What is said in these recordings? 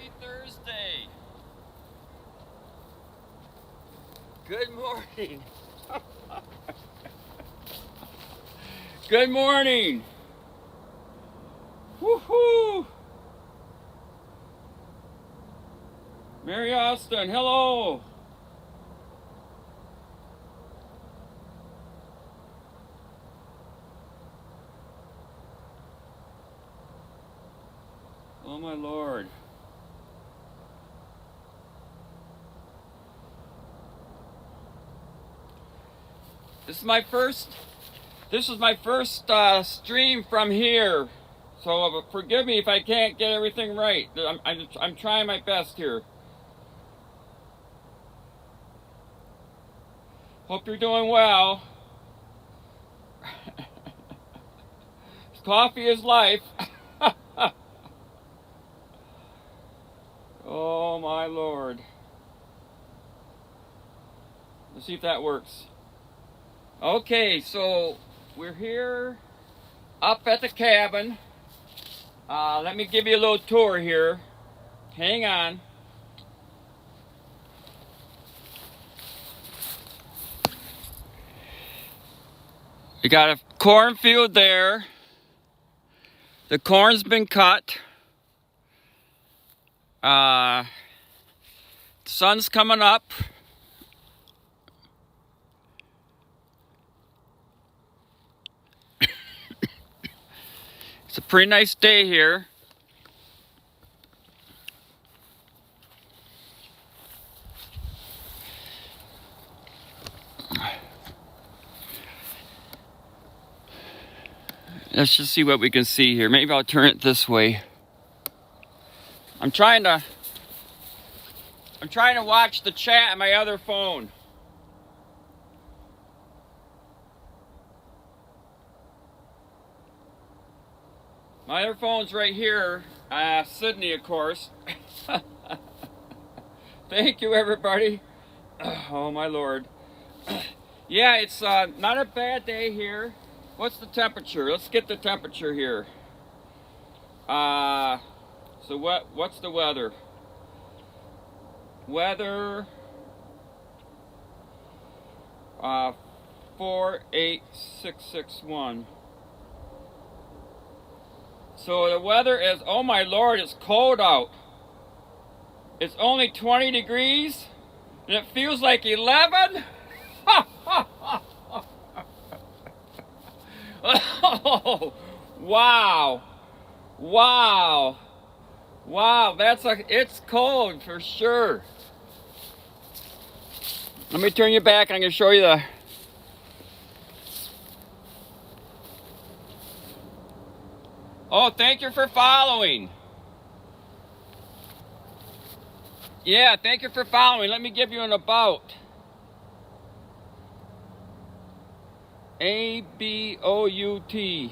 Happy Thursday. Good morning. Good morning. Woohoo. Mary Austin, hello. Oh my Lord. This is my first stream from here, so forgive me if I can't get everything right. I'm trying my best here. Hope you're doing well. Coffee is life. Oh my Lord. Let's see if that works. Okay, so we're here up at the cabin. Let me give you a little tour here. Hang on. You got a cornfield there. The corn's been cut. The sun's coming up. It's a pretty nice day here. Let's just see what we can see here. Maybe I'll turn it this way. I'm trying to watch the chat on my other phone. My other phone's right here, Sydney, of course. Thank you, everybody. Oh, my Lord. Yeah, it's not a bad day here. What's the temperature? Let's get the temperature here. So what's the weather? Weather 48661. So the weather is, oh my Lord, it's cold out. It's only 20 degrees and it feels like 11. Oh, wow. Wow. Wow, it's cold for sure. Let me turn you back and I'm going to show you the... Oh, thank you for following. Yeah, thank you for following. Let me give you an about. ABOUT.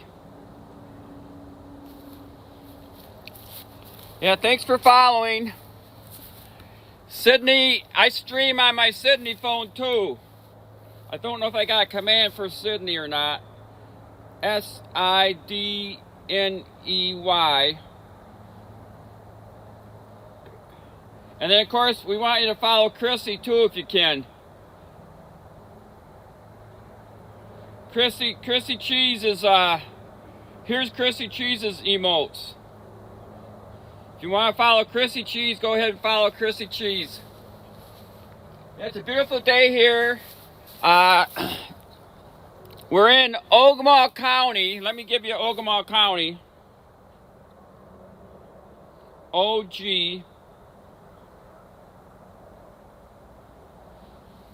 Yeah, thanks for following. Sydney, I stream on my Sydney phone too. I don't know if I got a command for Sydney or not. SIDNEY. And then of course we want you to follow Chrissy too if you can. Chrissy Cheese is here's Chrissy Cheese's emotes. If you want to follow Chrissy Cheese, go ahead and follow Chrissy Cheese. Yeah, it's a beautiful day here. We're in Ogama County. Let me give you Ogama County. OG.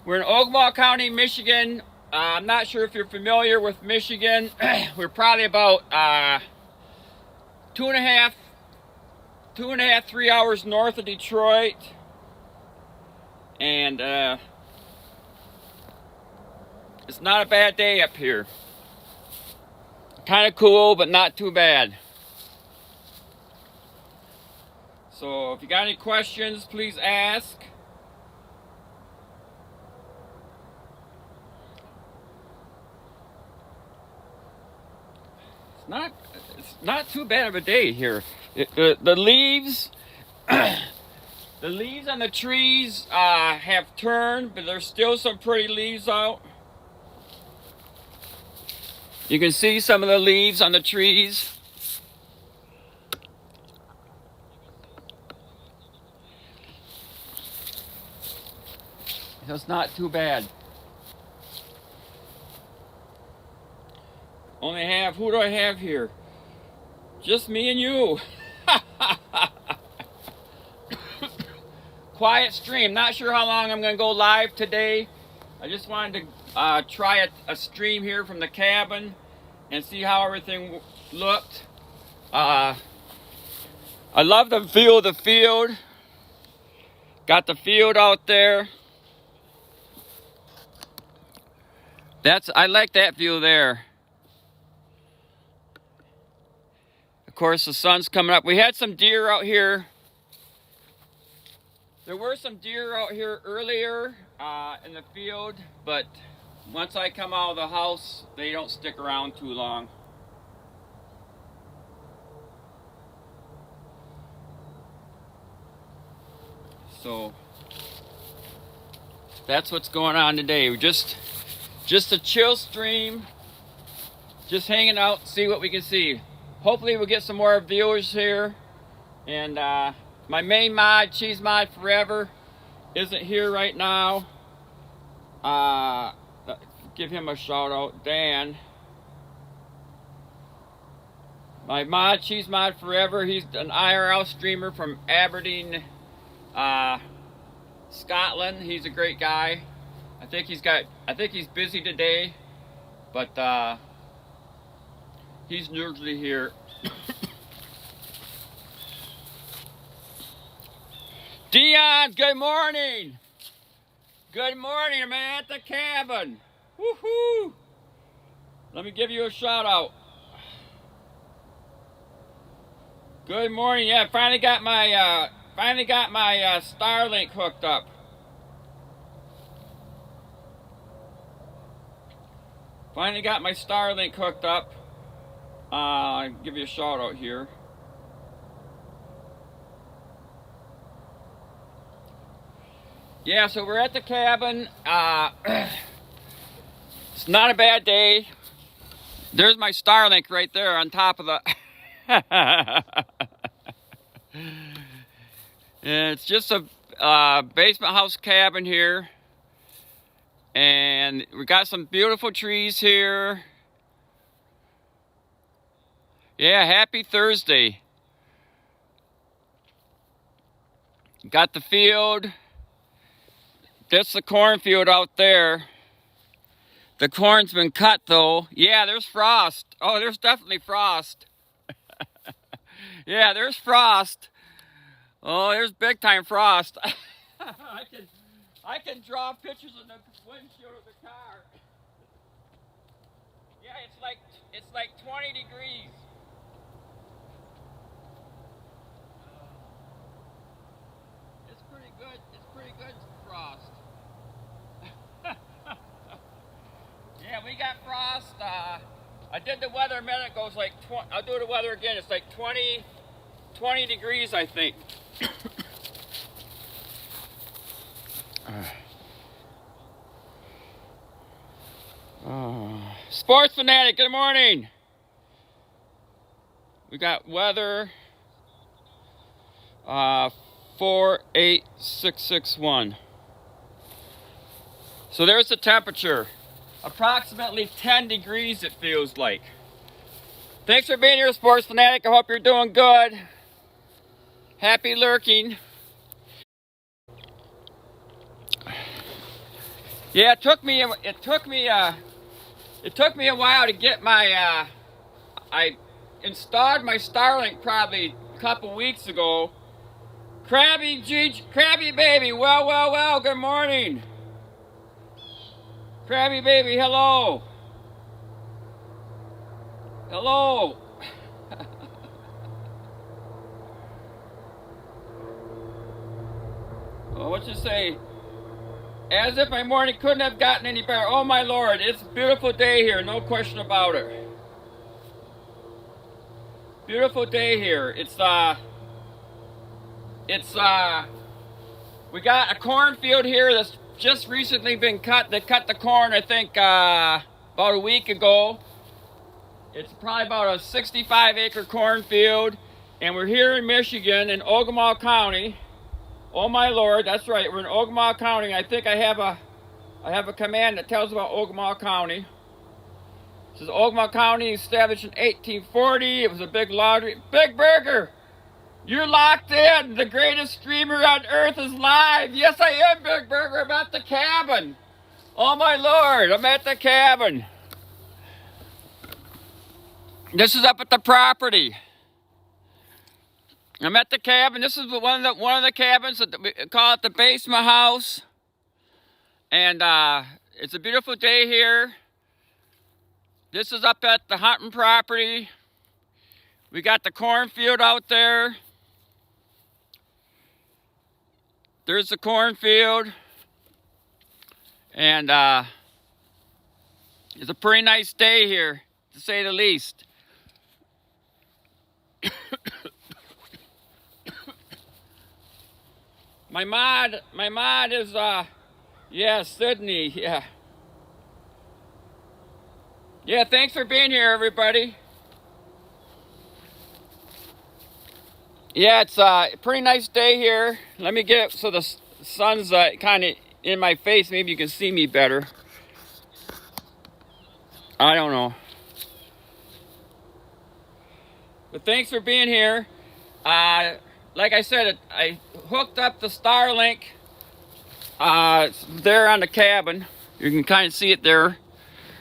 We're in Ogama County, Michigan. I'm not sure if you're familiar with Michigan. We're probably about 2.5, 3 hours north of Detroit. And it's not a bad day up here. Kind of cool, but not too bad. So if you got any questions, please ask. It's not too bad of a day here. The leaves The leaves on the trees have turned, but there's still some pretty leaves out. You can see some of the leaves on the trees. So it's not too bad. Only have, who do I have here? Just me and you. Quiet stream. Not sure how long I'm going to go live today. I just wanted to try a stream here from the cabin and see how everything looked. I love the view of the field. Got the field out there. I like that view there. Of course, the sun's coming up. We had some deer out here. There were some deer out here earlier in the field, but once I come out of the house, they don't stick around too long. So that's what's going on today. We're just a chill stream, just hanging out, see what we can see. Hopefully we'll get some more viewers here. And my main mod, Cheese Mod Forever, isn't here right now. Give him a shout out, Dan. My mod, Cheese Mod Forever, he's an IRL streamer from Aberdeen, Scotland. He's a great guy. I think he's busy today, but he's usually here. Dion, good morning. Good morning, I'm at the cabin. Woohoo! Let me give you a shout out. Good morning. Yeah, finally got my Starlink hooked up. Finally got my Starlink hooked up. I'll give you a shout out here. Yeah, so we're at the cabin. It's not a bad day. There's my Starlink right there on top of the... It's just a basement house cabin here. And we got some beautiful trees here. Yeah, happy Thursday. Got the field. That's the cornfield out there. The corn's been cut though. Yeah, there's frost. Oh, there's definitely frost. Yeah, there's frost. Oh, there's big time frost. I can draw pictures of the windshield of the car. Yeah, it's like 20 degrees. It's pretty good. It's pretty good frost. Yeah, we got frost. I did the weather a minute ago. It's like I'll do the weather again. It's like 20 degrees, I think. Sports Fanatic, good morning. We got weather 48661. So there's the temperature. Approximately 10 degrees it feels like. Thanks for being here, Sports Fanatic. I hope you're doing good. Happy lurking. Yeah, it took me a while to get my I installed my Starlink probably a couple weeks ago. Krabby baby, well, good morning. Krabby baby, hello. Hello. Well, what you say? As if my morning couldn't have gotten any better. Oh my Lord, it's a beautiful day here, no question about it. Beautiful day here. It's We got a cornfield here that's just recently been cut. They cut the corn, I think, about a week ago. It's probably about a 65-acre cornfield, and we're here in Michigan, in Ogemaw County. Oh my Lord, that's right. We're in Ogemaw County. I think I have a command that tells about Ogemaw County. It says Ogemaw County, established in 1840. It was a big lottery. Big Burger, you're locked in. The greatest streamer on earth is live. Yes, I am, Big Burger. I'm at the cabin. Oh my Lord, I'm at the cabin. This is up at the property. I'm at the cabin. This is one of the cabins that we call it the basement house. And it's a beautiful day here. This is up at the hunting property. We got the cornfield out there. There's the cornfield. And it's a pretty nice day here, to say the least. My mod is, yeah, Sydney, yeah. Yeah, thanks for being here, everybody. Yeah, it's a pretty nice day here. Let me get it so the sun's kind of in my face. Maybe you can see me better. I don't know. But thanks for being here. Like I said, I hooked up the Starlink there on the cabin. You can kind of see it there,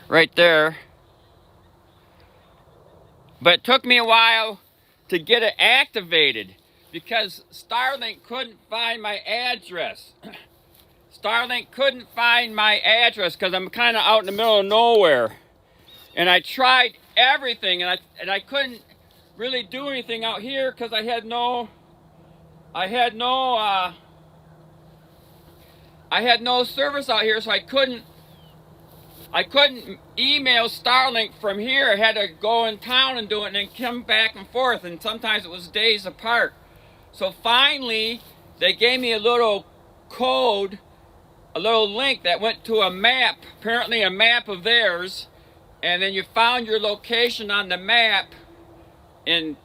right there. But it took me a while to get it activated because Starlink couldn't find my address. Starlink couldn't find my address because I'm kind of out in the middle of nowhere. And I tried everything, and I couldn't really do anything out here because I had no service out here, so I couldn't email Starlink from here. I had to go in town and do it and then come back and forth, and sometimes it was days apart. So finally, they gave me a little code, a little link that went to a map, apparently a map of theirs, and then you found your location on the map and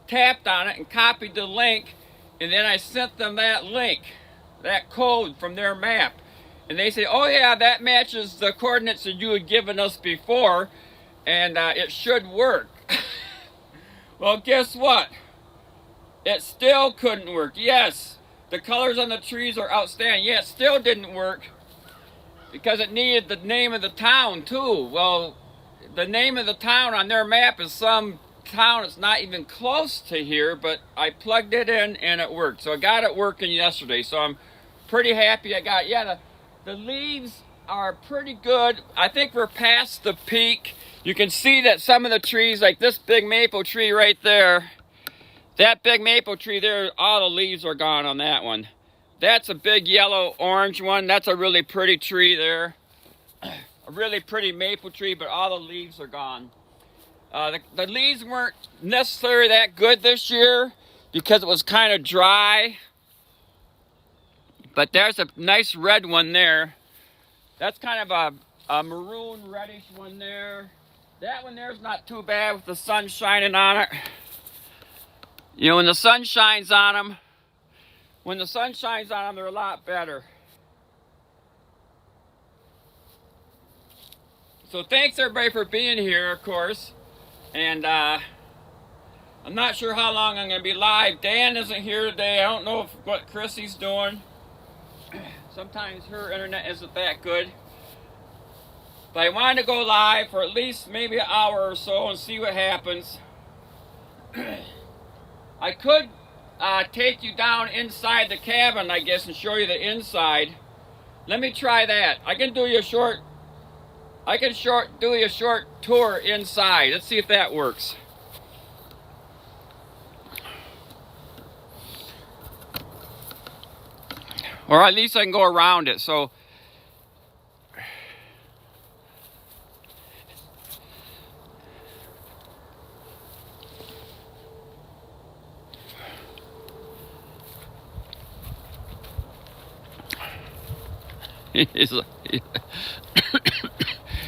tapped on it and copied the link, and then I sent them that link, that code from their map. And they say, oh yeah, that matches the coordinates that you had given us before, and it should work. Well, guess what? It still couldn't work. Yes, the colors on the trees are outstanding. Yeah, it still didn't work because it needed the name of the town too. Well, the name of the town on their map is some town that's not even close to here, but I plugged it in and it worked. So I got it working yesterday, so I'm pretty happy I got it. Yeah, the leaves are pretty good. I think we're past the peak. You can see that some of the trees, like this big maple tree right there, that big maple tree there, all the leaves are gone on that one. That's a big yellow orange one. That's a really pretty tree there. A really pretty maple tree, but all the leaves are gone. The leaves weren't necessarily that good this year because it was kind of dry. But there's a nice red one there. That's kind of a maroon reddish one there. That one there's not too bad with the sun shining on it. You know, when the sun shines on them, they're a lot better. So thanks everybody for being here, of course. And I'm not sure how long I'm going to be live. Dan isn't here today. I don't know what Chrissy's doing. Sometimes her internet isn't that good. But I wanted to go live for at least maybe an hour or so and see what happens. I could take you down inside the cabin, I guess, and show you the inside. Let me try that. I can do you a short tour inside. Let's see if that works. Or at least I can go around it. So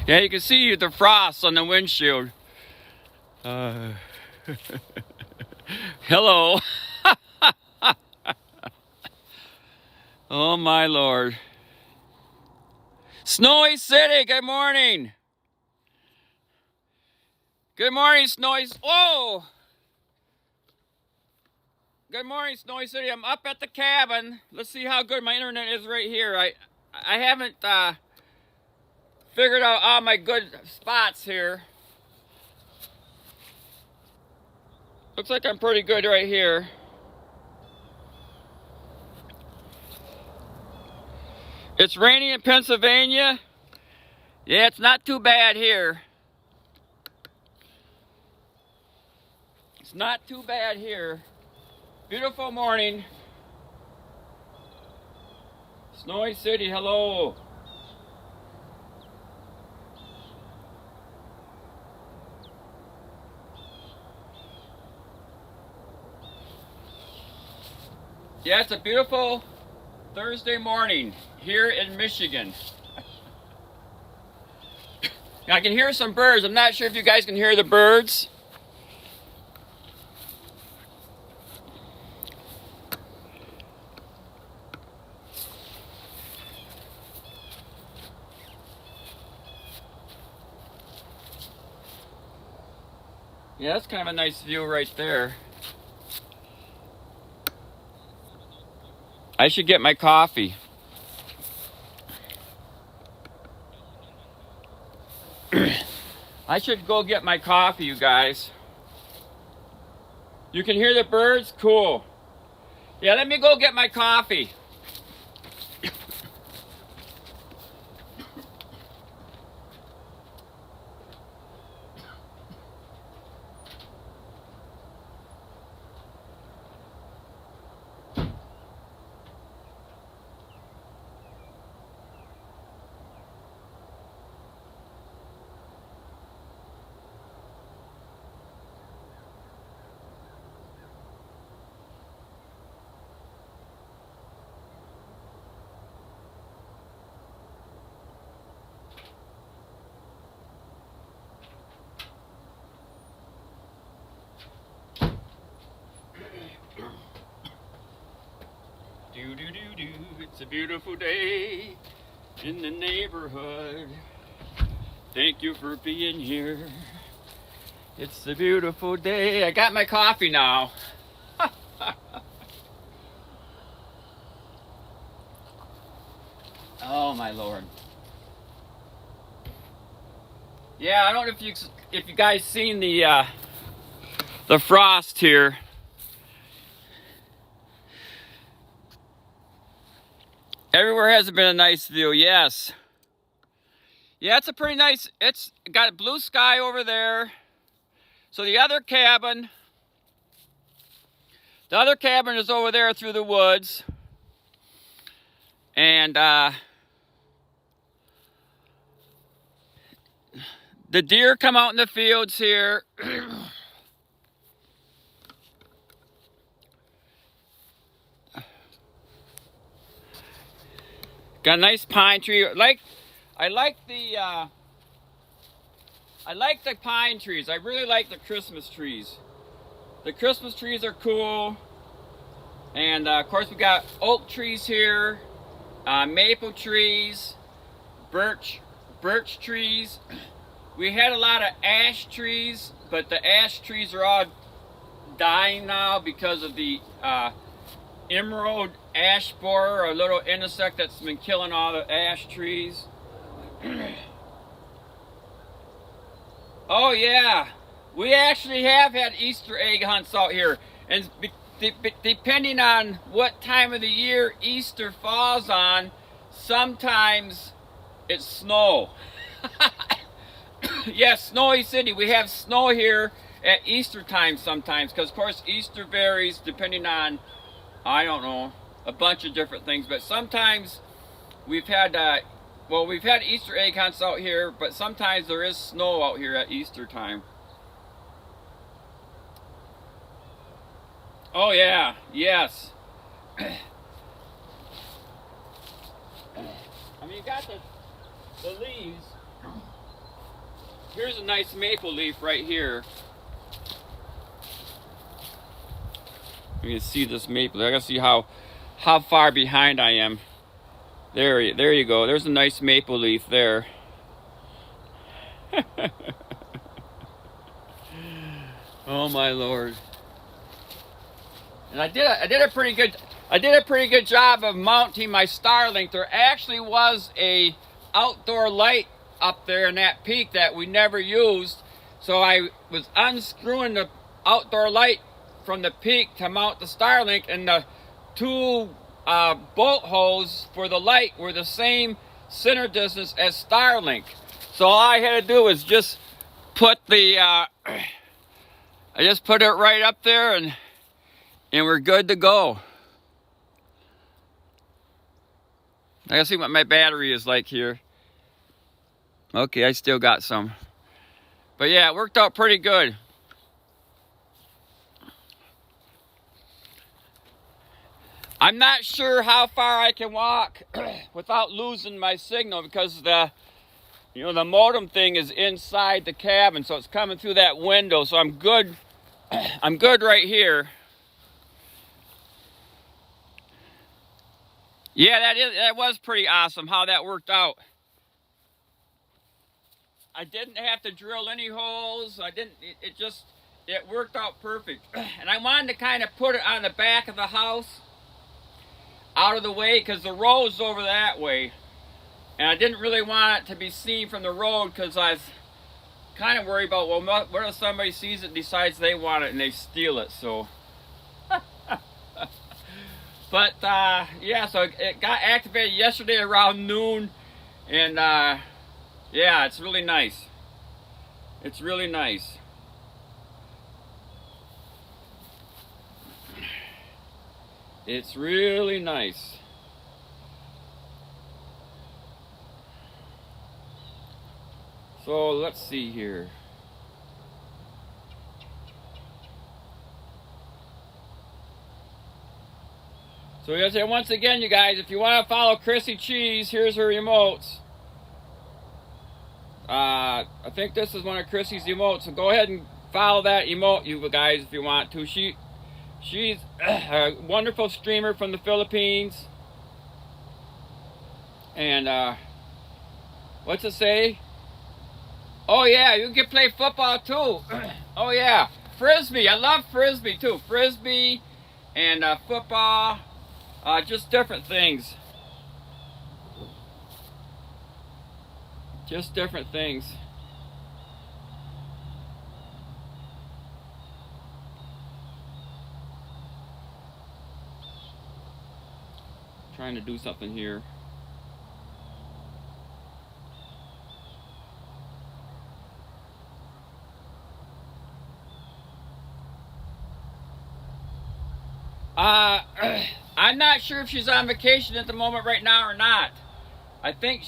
Yeah, you can see the frost on the windshield. Hello. Oh my Lord. Snowy City, good morning. Good morning, Snowy. Whoa! Good morning, Snowy City. I'm up at the cabin. Let's see how good my internet is right here. I haven't figured out all my good spots here. Looks like I'm pretty good right here. It's raining in Pennsylvania. Yeah, it's not too bad here. It's not too bad here. Beautiful morning. Snowy City, hello. Yeah, it's a beautiful Thursday morning here in Michigan. I can hear some birds. I'm not sure if you guys can hear the birds. Yeah, that's kind of a nice view right there. I should get my coffee. I should go get my coffee, you guys. You can hear the birds? Cool. Yeah, let me go get my coffee. Do-do-do-do, it's a beautiful day in the neighborhood. Thank you for being here. It's a beautiful day. I got my coffee now. Oh my Lord. Yeah, I don't know if you guys seen the frost here. Everywhere hasn't been a nice view, yes. Yeah, it's a pretty nice, it's got blue sky over there. So the other cabin is over there through the woods. And the deer come out in the fields here. Got a nice pine tree. I like the pine trees. I really like the Christmas trees. The Christmas trees are cool. And of course we got oak trees here, maple trees, birch trees. We had a lot of ash trees, but the ash trees are all dying now because of the emerald ash borer, a little insect that's been killing all the ash trees. Oh yeah, we actually have had Easter egg hunts out here, and depending on what time of the year Easter falls on, sometimes it's snow. Yes, Snowy City, we have snow here at Easter time sometimes, because of course Easter varies depending on, I don't know, a bunch of different things, but sometimes we've had we've had Easter egg hunts out here, but sometimes there is snow out here at Easter time. Oh yeah, yes. I mean, you got the leaves. Here's a nice maple leaf right here. You can see this maple. I gotta see how far behind I am. There you go. There's a nice maple leaf there. Oh my Lord! And I did a pretty good job of mounting my Starlink. There actually was a outdoor light up there in that peak that we never used, so I was unscrewing the outdoor light from the peak to mount the Starlink, and the two bolt holes for the light were the same center distance as Starlink. So all I had to do was just put the I just put it right up there, and we're good to go. I gotta see what my battery is like here. Okay, I still got some. But yeah, it worked out pretty good. I'm not sure how far I can walk without losing my signal, because the modem thing is inside the cabin, so it's coming through that window. So I'm good. I'm good right here. Yeah, that was pretty awesome how that worked out. I didn't have to drill any holes. It worked out perfect. And I wanted to kind of put it on the back of the house, out of the way, because the road's over that way. And I didn't really want it to be seen from the road, because I was kind of worried about, well, what if somebody sees it and decides they want it and they steal it, so. But, yeah, so it got activated yesterday around noon, and, yeah, it's really nice. It's really nice. It's really nice. So let's see here. So once again, you guys, if you want to follow Chrissy Cheese, here's her emotes. I think this is one of Chrissy's emotes, so go ahead and follow that emote, you guys, if you want to. She's a wonderful streamer from the Philippines. And, what's it say? Oh yeah, you can play football too. Oh yeah, Frisbee. I love Frisbee too. Frisbee and football, just different things. Just different things. Trying to do something here. I'm not sure if she's on vacation at the moment right now or not. I think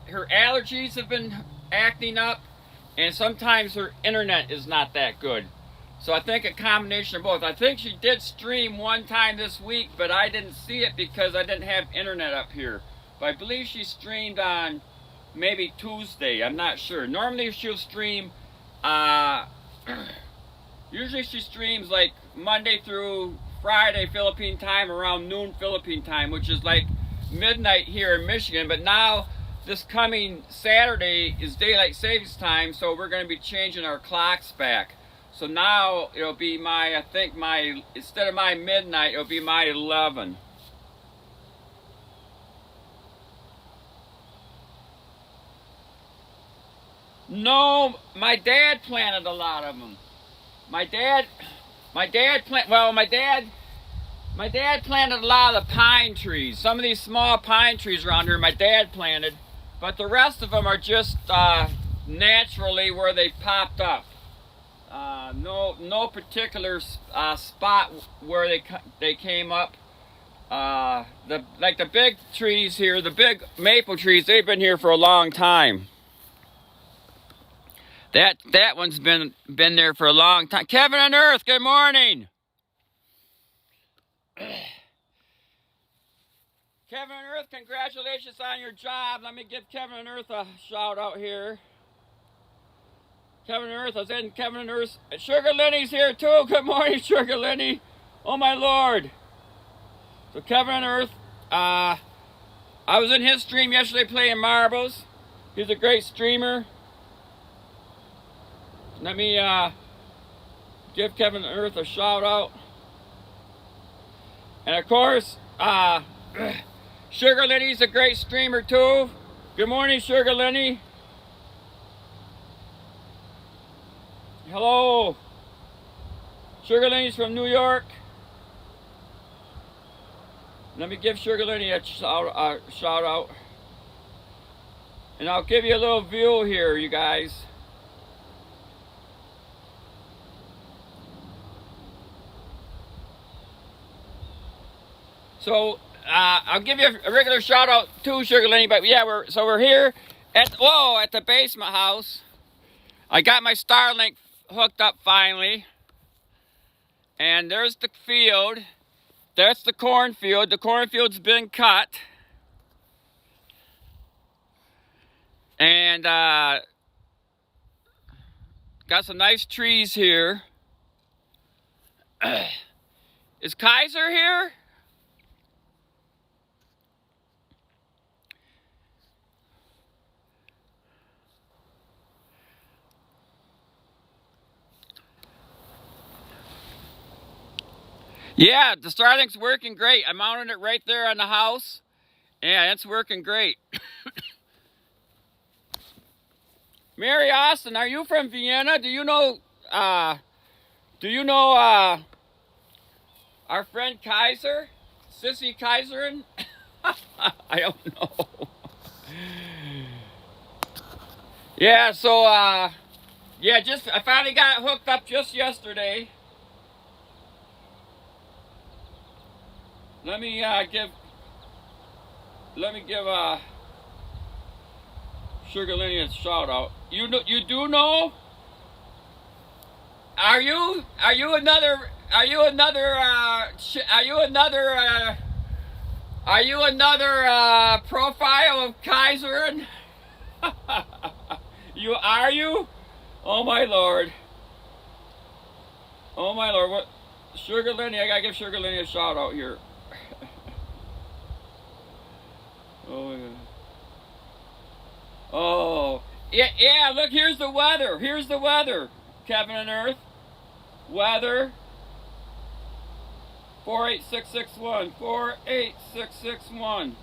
her allergies have been acting up, and sometimes her internet is not that good. So I think a combination of both. I think she did stream one time this week, but I didn't see it because I didn't have internet up here. But I believe she streamed on maybe Tuesday. I'm not sure. Normally she'll stream, usually she streams like Monday through Friday Philippine time around noon Philippine time, which is like midnight here in Michigan. But now this coming Saturday is daylight savings time, so we're going to be changing our clocks back. So now it'll be instead of my midnight, it'll be my 11. No, my dad planted a lot of them. My dad planted a lot of the pine trees. Some of these small pine trees around here my dad planted, but the rest of them are just naturally where they popped up. No particular spot where they came up. Like the big trees here, the big maple trees, they've been here for a long time. That one's been there for a long time. Kevin on Earth, good morning. Kevin and Earth, congratulations on your job. Let me give Kevin and Earth a shout out here. Kevin and Earth, I was in Kevin and Earth. Sugar Lenny's here too. Good morning, Sugar Lenny. Oh my Lord. So Kevin and Earth, I was in his stream yesterday playing marbles. He's a great streamer. Let me give Kevin and Earth a shout out. And of course, Sugar Lenny's a great streamer too. Good morning, Sugar Lenny. Hello. Sugar Lenny's from New York. Let me give Sugar Lenny a shout out. And I'll give you a little view here, you guys. So I'll give you a regular shout out to Sugar Lenny, but yeah, we're here at the basement house. I got my Starlink hooked up finally, and there's the field. That's the cornfield. The cornfield's been cut, and got some nice trees here. Is Kaiser here? Yeah, the Starlink's working great. I mounted it right there on the house. Yeah, it's working great. Mary Austin, are you from Vienna? Do you know our friend Kaiser? Sissy Kaiserin? I don't know. Yeah, so yeah, I finally got it hooked up just yesterday. Let me give Sugar Lenny a shout out. You do know? Are you another profile of Kaiserin? Are you? Oh my Lord. Oh my Lord. What? Sugar Lenny, I gotta give Sugar Lenny a shout out here. Oh my God. Oh yeah, look, here's the weather. Here's the weather. Kevin and Earth. Weather. 48661. 48661.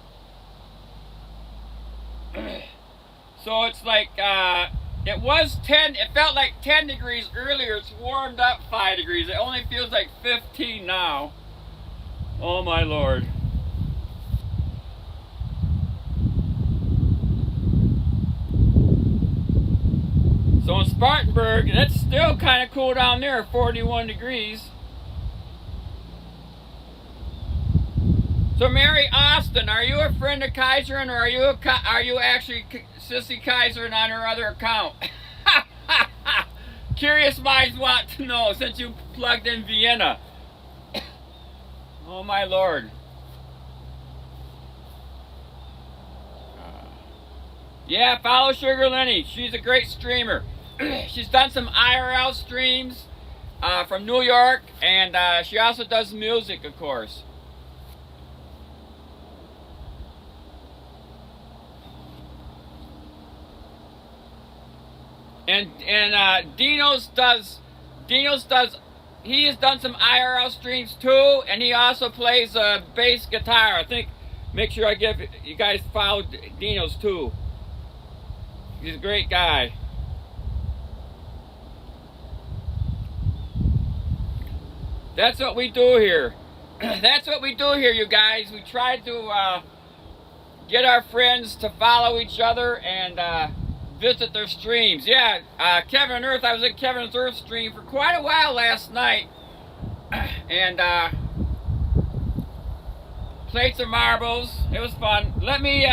So it's like it felt like 10 degrees earlier. It's warmed up 5 degrees. It only feels like 15 now. Oh my Lord. So in Spartanburg, it's still kind of cool down there, 41 degrees. So Mary Austin, are you a friend of Kaiserin, or are you actually Sissy Kaiserin on her other account? Curious minds want to know, since you plugged in Vienna. Oh my Lord. Yeah, follow Sugar Lenny. She's a great streamer. She's done some IRL streams from New York, and she also does music, of course. And he has done some IRL streams too, and he also plays bass guitar. I think, make sure I give you guys follow Dino's too. He's a great guy. That's what we do here. That's what we do here, you guys. We try to get our friends to follow each other and visit their streams. Yeah, Kevin and Earth, I was at Kevin's Earth stream for quite a while last night. And played some marbles. It was fun. Let me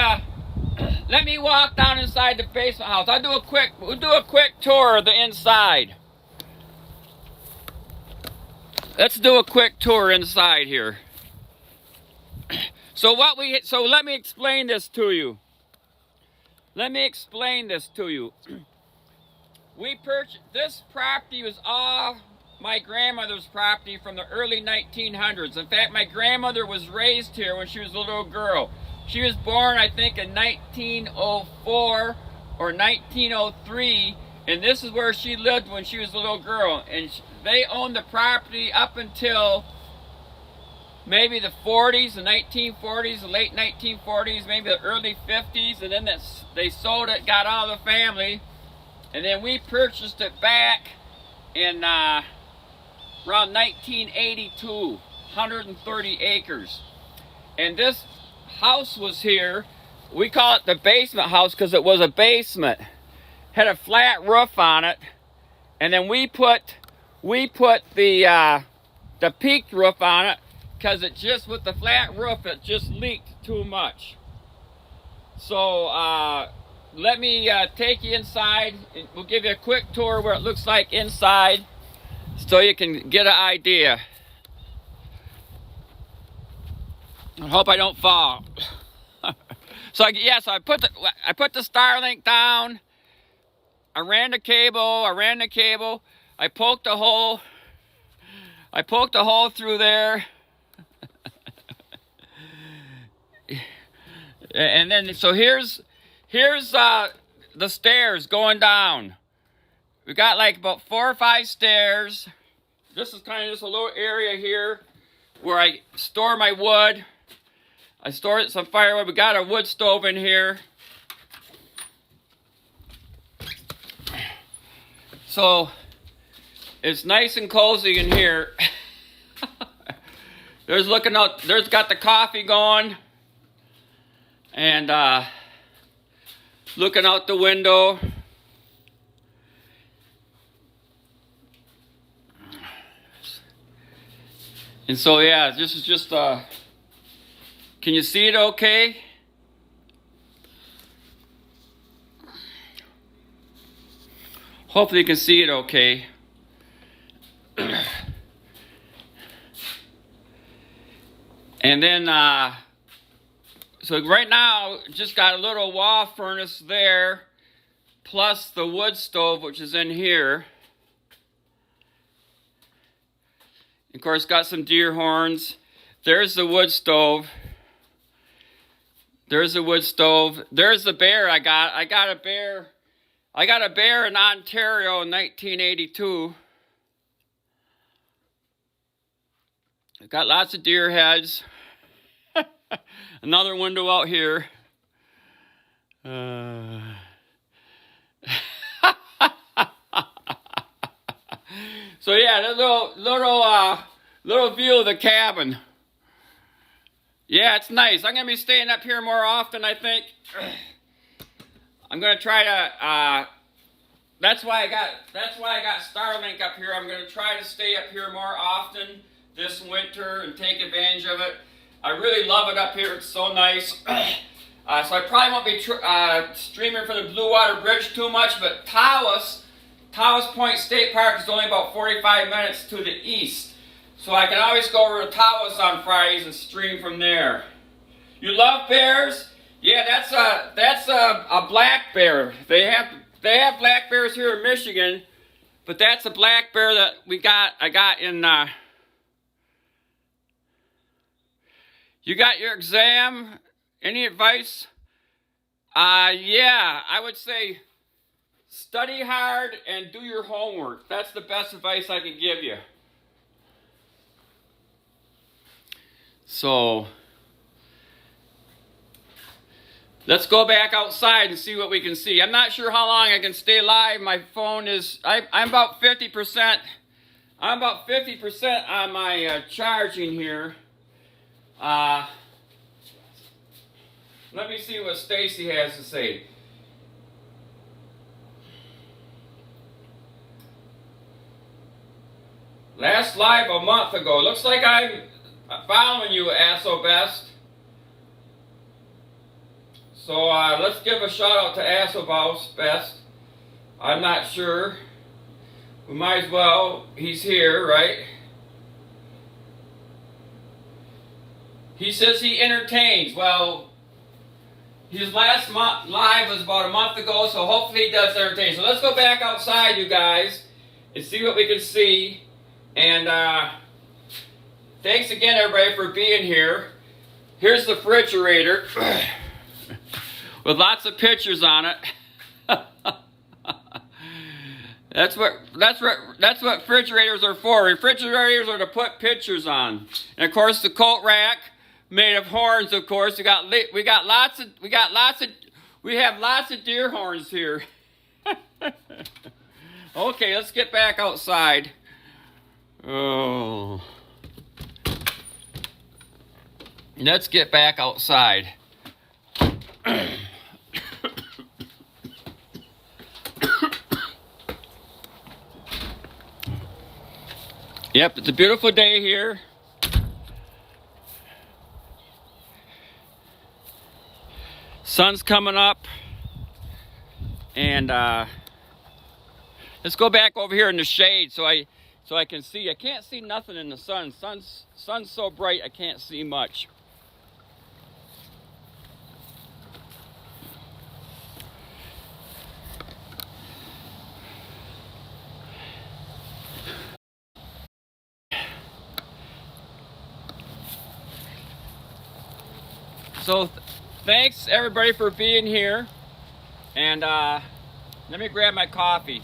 walk down inside the basement house. We'll do a quick tour of the inside. Let's do a quick tour inside here. So let me explain this to you. We purchased, this property was all my grandmother's property from the early 1900s. In fact, my grandmother was raised here when she was a little girl. She was born, I think, in 1904 or 1903, and this is where she lived when she was a little girl. And they owned the property up until maybe the 40s, the 1940s, the late 1940s, maybe the early 50s, and then they sold it, got out of the family, and then we purchased it back in around 1982, 130 acres. And this house was here. We call it the basement house because it was a basement. Had a flat roof on it, and then we put the peaked roof on it because it just, with the flat roof, it just leaked too much. So let me take you inside, and we'll give you a quick tour where it looks like inside so you can get an idea. I hope I don't fall. So I put the Starlink down. I ran the cable. I poked a hole through there. And then, so here's the stairs going down. We got like about 4 or 5 stairs. This is kind of just a little area here where I store my wood. I stored some firewood. We got a wood stove in here. So it's nice and cozy in here. There's got the coffee going. And looking out the window. And so yeah, this is just can you see it okay? Hopefully you can see it okay. And then so right now just got a little wall furnace there, plus the wood stove which is in here. Of course, got some deer horns. There's the wood stove. There's the wood stove. There's the bear I got. I got a bear in Ontario in 1982. I've got lots of deer heads. Another window out here. So yeah, that little view of the cabin. Yeah, it's nice. I'm gonna be staying up here more often, I think. I'm gonna try to. That's why I got Starlink up here. I'm gonna try to stay up here more often this winter and take advantage of it. I really love it up here. It's so nice. So I probably won't be streaming for the Blue Water Bridge too much, but Tawas Point State Park is only about 45 minutes to the east. So I can always go over to Tawas on Fridays and stream from there. You love bears? Yeah, that's a black bear. They have black bears here in Michigan, but that's a black bear that I got in You got your exam? Any advice? Yeah, I would say study hard and do your homework. That's the best advice I can give you. So, let's go back outside and see what we can see. I'm not sure how long I can stay live. My phone is, I'm about 50%. I'm about 50% on my charging here. Let me see what Stacy has to say. Last live a month ago. Looks like I'm following you, Asso Best. So let's give a shout out to Asso Best. I'm not sure. We might as well. He's here, right? He says he entertains. Well, his last live was about a month ago, so hopefully he does entertain. So let's go back outside, you guys, and see what we can see. And thanks again, everybody, for being here. Here's the refrigerator with lots of pictures on it. That's what refrigerators are for. Refrigerators are to put pictures on. And of course, the coat rack made of horns. Of course, we have lots of deer horns here. Okay, let's get back outside. Oh, let's get back outside. Yep, it's a beautiful day here. Sun's coming up. And let's go back over here in the shade so I can see. I can't see nothing in the sun. Sun's so bright I can't see much. So thanks everybody for being here, and let me grab my coffee.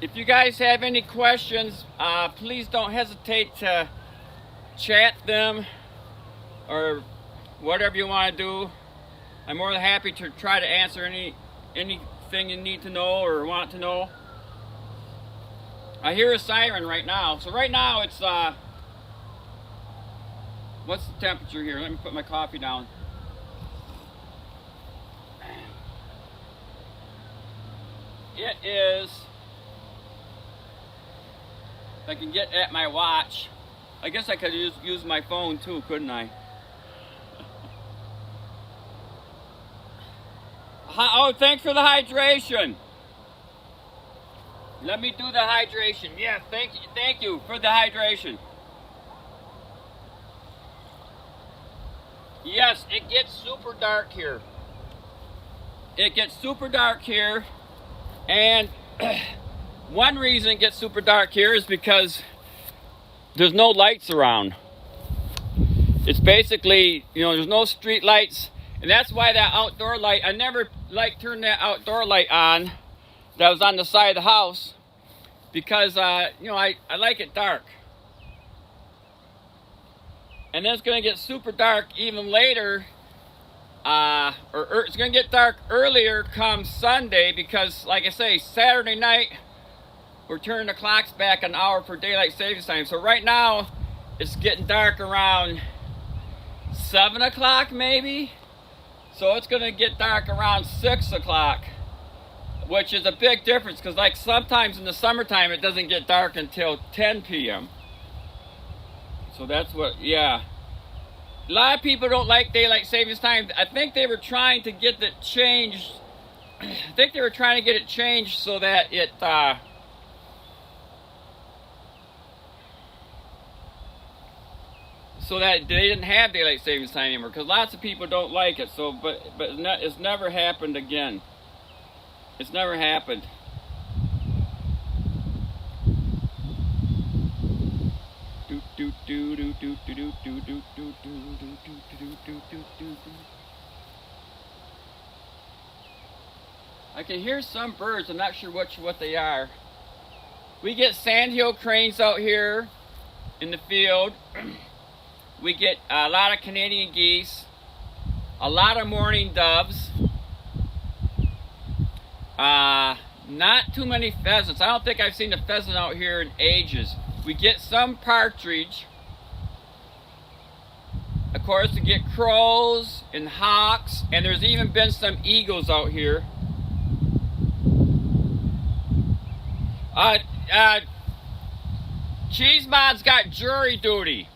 If you guys have any questions, please don't hesitate to chat them or whatever you want to do. I'm more than happy to try to answer anything you need to know or want to know. I hear a siren right now. So right now it's, what's the temperature here? Let me put my coffee down. It is... I can get at my watch. I guess I could use my phone too, couldn't I? Oh, thanks for the hydration. Let me do the hydration. Yeah, thank you for the hydration. Yes, it gets super dark here. It gets super dark here, and one reason it gets super dark here is because there's no lights around. It's basically, there's no street lights, and that's why that outdoor light, I never turned that outdoor light on that was on the side of the house, because I like it dark. And then it's going to get super dark even later, or it's going to get dark earlier come Sunday, because like I say, Saturday night we're turning the clocks back an hour for daylight savings time. So right now, it's getting dark around 7 o'clock maybe. So it's gonna get dark around 6 o'clock, which is a big difference, because like sometimes in the summertime, it doesn't get dark until 10 p.m. So that's what, yeah. A lot of people don't like daylight savings time. I think they were trying to get it changed. I think they were trying to get it changed so that it, so that they didn't have daylight savings time anymore, because lots of people don't like it. So, but it's never happened again. It's never happened. I can hear some birds. I'm not sure what they are. We get sandhill cranes out here in the field. We get a lot of Canadian geese, a lot of mourning doves, not too many pheasants. I don't think I've seen a pheasant out here in ages. We get some partridge. Of course, we get crows and hawks, and there's even been some eagles out here. Uh, uh, Cheese Mod's got jury duty.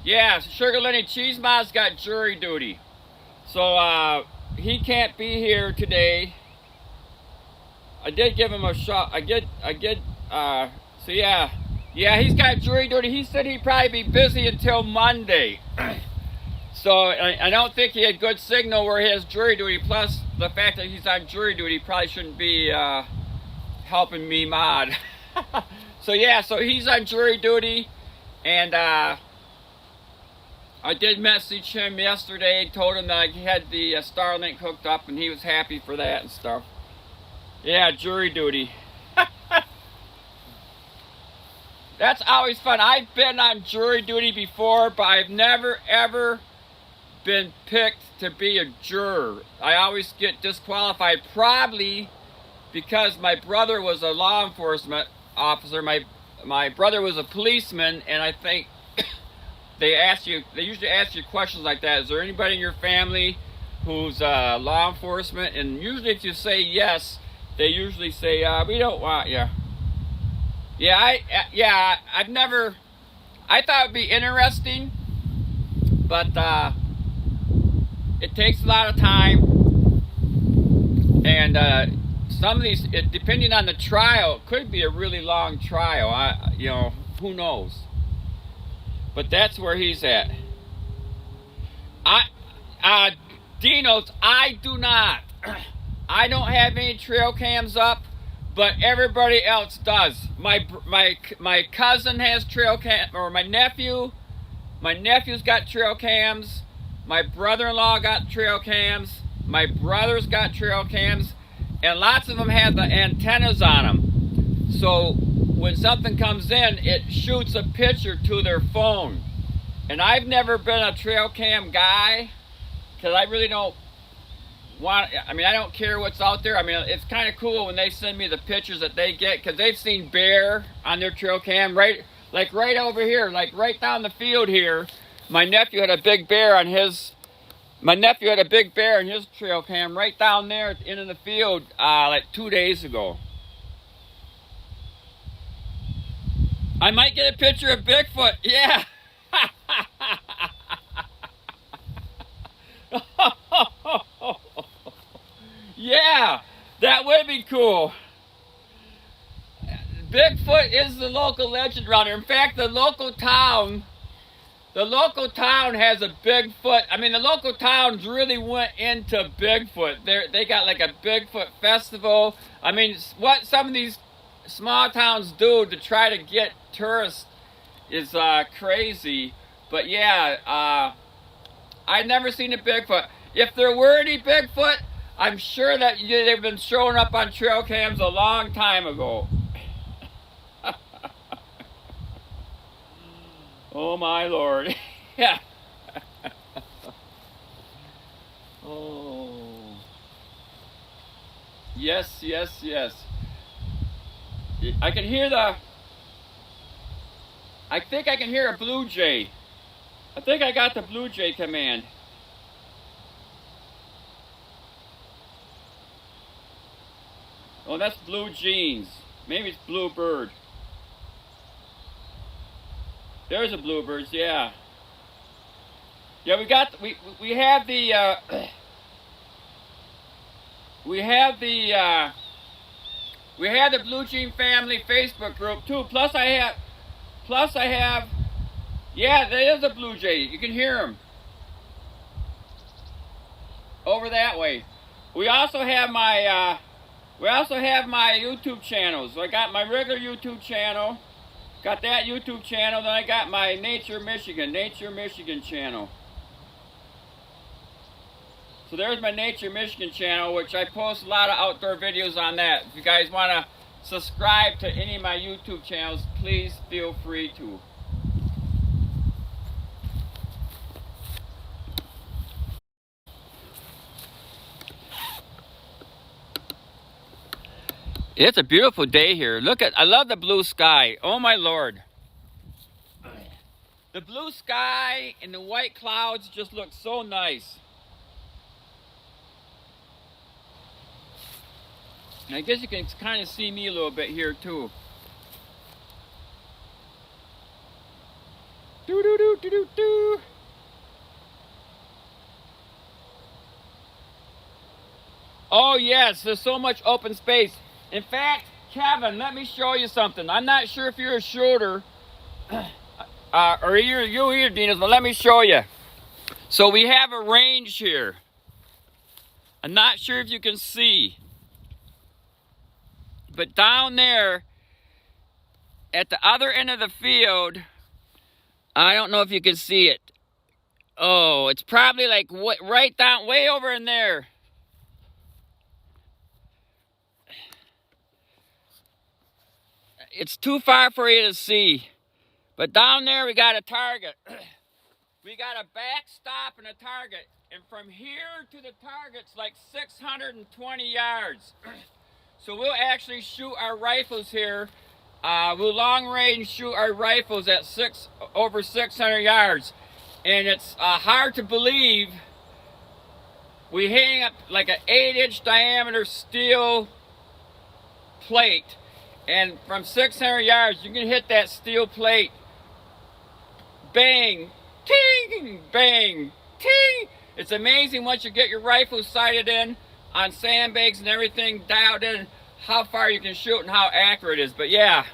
Yeah, Sugar Lenny, Cheese Mod's got jury duty. So, he can't be here today. I did give him a shot. So yeah. Yeah, he's got jury duty. He said he'd probably be busy until Monday. So, I don't think he had good signal where he has jury duty. Plus, the fact that he's on jury duty probably shouldn't be, helping me mod. So yeah, so he's on jury duty. And, I did message him yesterday, told him that I had the Starlink hooked up, and he was happy for that and stuff. Yeah, jury duty. That's always fun. I've been on jury duty before, but I've never ever been picked to be a juror. I always get disqualified, probably because my brother was a law enforcement officer. My brother was a policeman, and I think they usually ask you questions like that. Is there anybody in your family who's law enforcement? And usually if you say yes, they usually say, we don't want you. Yeah, I thought it'd be interesting, but it takes a lot of time. And some of these, depending on the trial, it could be a really long trial. Who knows? But that's where he's at. Dino's, I do not. I don't have any trail cams up, but everybody else does. My cousin has trail cam, or my nephew's got trail cams. My brother-in-law got trail cams. My brother's got trail cams, and lots of them have the antennas on them. So when something comes in, it shoots a picture to their phone. And I've never been a trail cam guy, because I really don't I don't care what's out there. I mean, it's kind of cool when they send me the pictures that they get, because they've seen bear on their trail cam, right over here, like right down the field here. My nephew had a big bear on his trail cam right down there at the end of the field, like 2 days ago. I might get a picture of Bigfoot. Yeah. Yeah, that would be cool. Bigfoot is the local legend around here. In fact, the local town has a Bigfoot. I mean, the local towns really went into Bigfoot. They got like a Bigfoot festival. I mean, what some of these small towns do to try to get tourists is crazy. But yeah, I've never seen a Bigfoot. If there were any Bigfoot, I'm sure that they've been showing up on trail cams a long time ago. Oh my Lord. Yeah. Oh. Yes. I think I can hear a blue jay. I think I got the blue jay command. Oh, that's blue jeans. Maybe it's bluebird. There's a bluebird, yeah. Yeah, we have the Blue Jean Family Facebook group too. Plus I have, yeah, there is a blue jay. You can hear him over that way. We also have my YouTube channels. So I got my regular YouTube channel. Got that YouTube channel. Then I got my Nature Michigan channel. So there's my Nature Michigan channel, which I post a lot of outdoor videos on that. If you guys want to subscribe to any of my YouTube channels, please feel free to. It's a beautiful day here. I love the blue sky. Oh my Lord. The blue sky and the white clouds just look so nice. And I guess you can kind of see me a little bit here too. Do do do do do do. Oh yes, there's so much open space. In fact, Kevin, let me show you something. I'm not sure if you're a shooter, or you either, Dinas, but let me show you. So we have a range here. I'm not sure if you can see, but down there at the other end of the field, I don't know if you can see it. Oh, it's probably like right down, way over in there. It's too far for you to see. But down there we got a target. We got a backstop and a target. And from here to the target's like 620 yards. So we'll actually shoot our rifles here. We'll long range shoot our rifles at over 600 yards. And it's hard to believe. We hang up like an 8-inch diameter steel plate. And from 600 yards, you can hit that steel plate. Bang, ting, bang, ting. It's amazing once you get your rifle sighted in on sandbags and everything dialed in, how far you can shoot and how accurate it is. But yeah,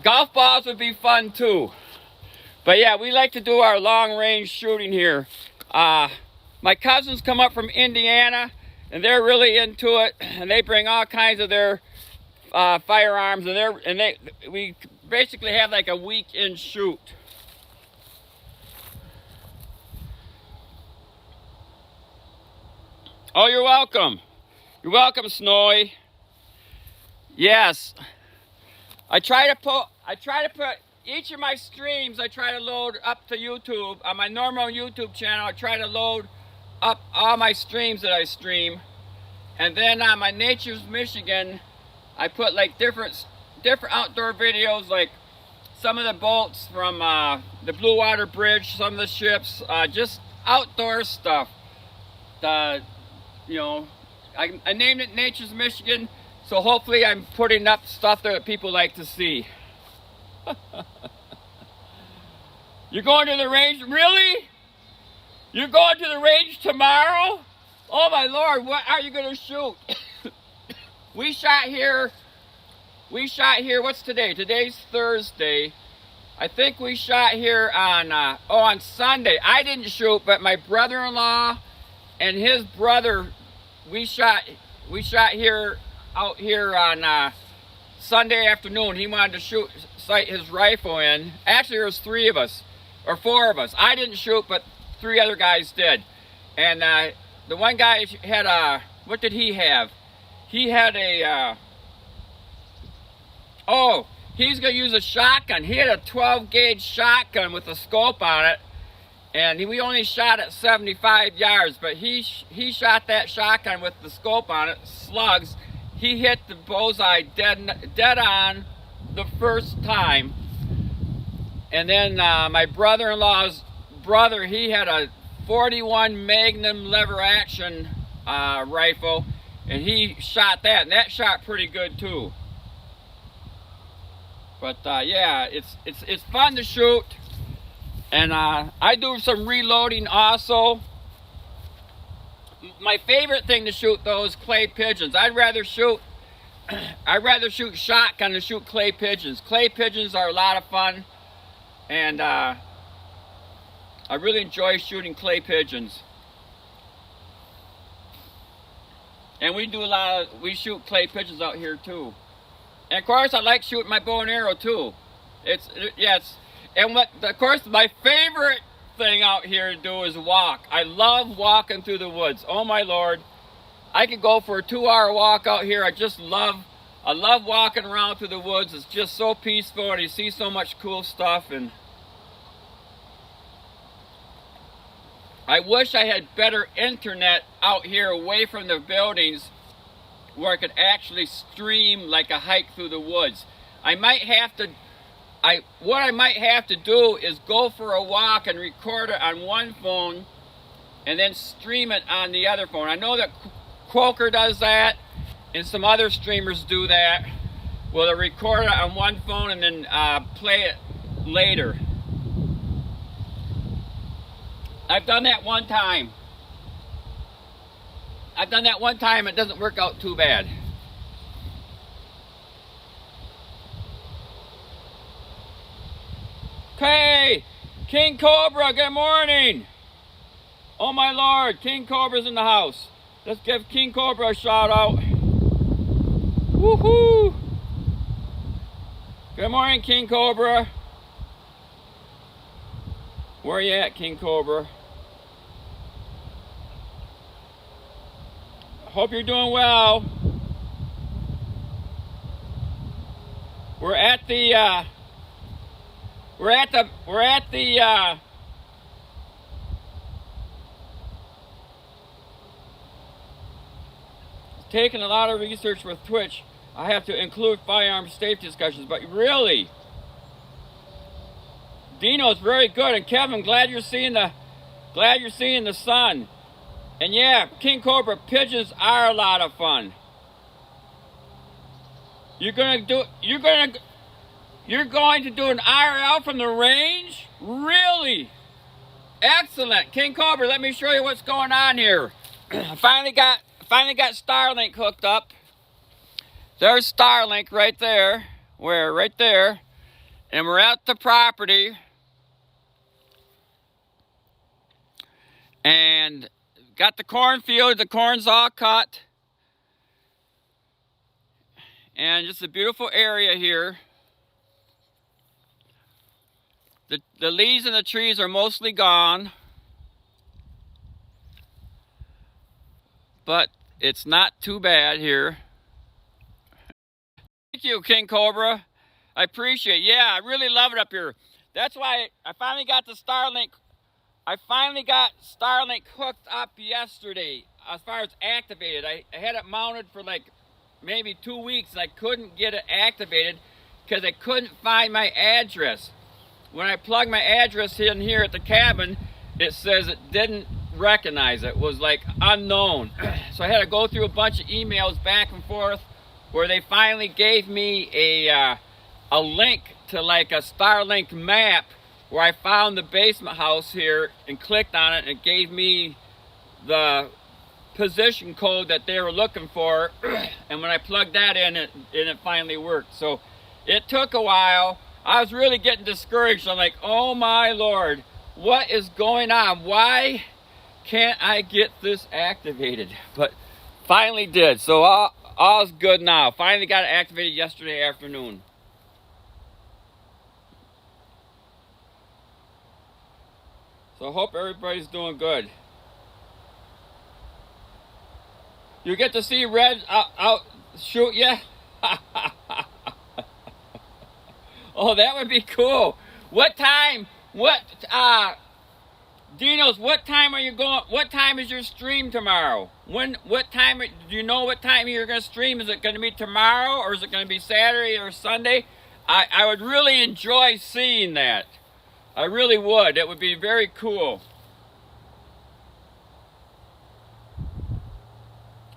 golf balls would be fun too. But yeah, we like to do our long range shooting here. My cousins come up from Indiana and they're really into it, and they bring all kinds of their firearms, and we basically have like a weekend shoot. Oh, you're welcome. You're welcome, Snowy. Yes, I try to put each of my streams. I try to load up to YouTube on my normal YouTube channel. I try to load up all my streams that I stream, and then on my Nature's Michigan, I put like different outdoor videos, like some of the boats from the Blue Water Bridge, some of the ships, just outdoor stuff. You know, I named it Nature's Michigan, so hopefully I'm putting up stuff that people like to see. You're going to the range? Really? You're going to the range tomorrow? Oh my Lord, what are you going to shoot? We shot here, what's today? Today's Thursday. I think we shot here on Sunday. I didn't shoot, but my brother-in-law and his brother, we shot here, out here on Sunday afternoon. He wanted to sight his rifle in. Actually, there was 3 of us, or 4 of us. I didn't shoot, but 3 other guys did. And the one guy had what did he have? He had a, he's gonna use a shotgun. He had a 12 gauge shotgun with a scope on it, and we only shot at 75 yards, but he shot that shotgun with the scope on it, slugs. He hit the bullseye dead on the first time. And then my brother-in-law's brother, he had a 41 Magnum lever action rifle, and he shot that, and that shot pretty good too. But yeah, it's fun to shoot, and I do some reloading also. My favorite thing to shoot though is clay pigeons. I'd rather shoot shotgun than shoot clay pigeons. Clay pigeons are a lot of fun, and I really enjoy shooting clay pigeons. And we shoot clay pigeons out here too. And of course, I like shooting my bow and arrow too. Of course, my favorite thing out here to do is walk. I love walking through the woods. Oh my Lord. I could go for a 2-hour walk out here. I love walking around through the woods. It's just so peaceful, and you see so much cool stuff. And I wish I had better internet out here away from the buildings where I could actually stream like a hike through the woods. What I might have to do is go for a walk and record it on one phone and then stream it on the other phone. I know that Quoker does that, and some other streamers do that. Well, they record it on one phone and then play it later. I've done that one time. It doesn't work out too bad. Okay, King Cobra, good morning. Oh my Lord, King Cobra's in the house. Let's give King Cobra a shout out. Woohoo! Good morning, King Cobra. Where you at, King Cobra? Hope you're doing well. We're at the taking a lot of research with Twitch. I have to include firearm safety discussions, but really, Dino's very good, and Kevin, glad you're seeing the sun. And yeah, King Cobra, pigeons are a lot of fun. You're going to do an IRL from the range? Really? Excellent. King Cobra, let me show you what's going on here. I finally got Starlink hooked up. There's Starlink right there. Where? Right there. And we're at the property. And got the cornfield. The corn's all cut. And just a beautiful area here. The leaves and the trees are mostly gone. But it's not too bad here. Thank you, King Cobra. I appreciate it. Yeah, I really love it up here. That's why I finally got the Starlink. I finally got Starlink hooked up yesterday as far as activated. I had it mounted for like maybe 2 weeks and I couldn't get it activated because I couldn't find my address. When I plugged my address in here at the cabin, it says it didn't recognize it. It was like unknown. So I had to go through a bunch of emails back and forth where they finally gave me a link to like a Starlink map where I found the basement house here and clicked on it and it gave me the position code that they were looking for. And when I plugged that in, it finally worked. So it took a while. I was really getting discouraged. I'm like, oh my Lord, what is going on? Why can't I get this activated? But finally did. So all's good now. Finally got it activated yesterday afternoon. So I hope everybody's doing good. You get to see Red out shoot you? Oh, that would be cool. What time? Dinos, what time are you going? What time is your stream tomorrow? What time, do you know what time you're going to stream? Is it going to be tomorrow or is it going to be Saturday or Sunday? I would really enjoy seeing that. I really would. It would be very cool.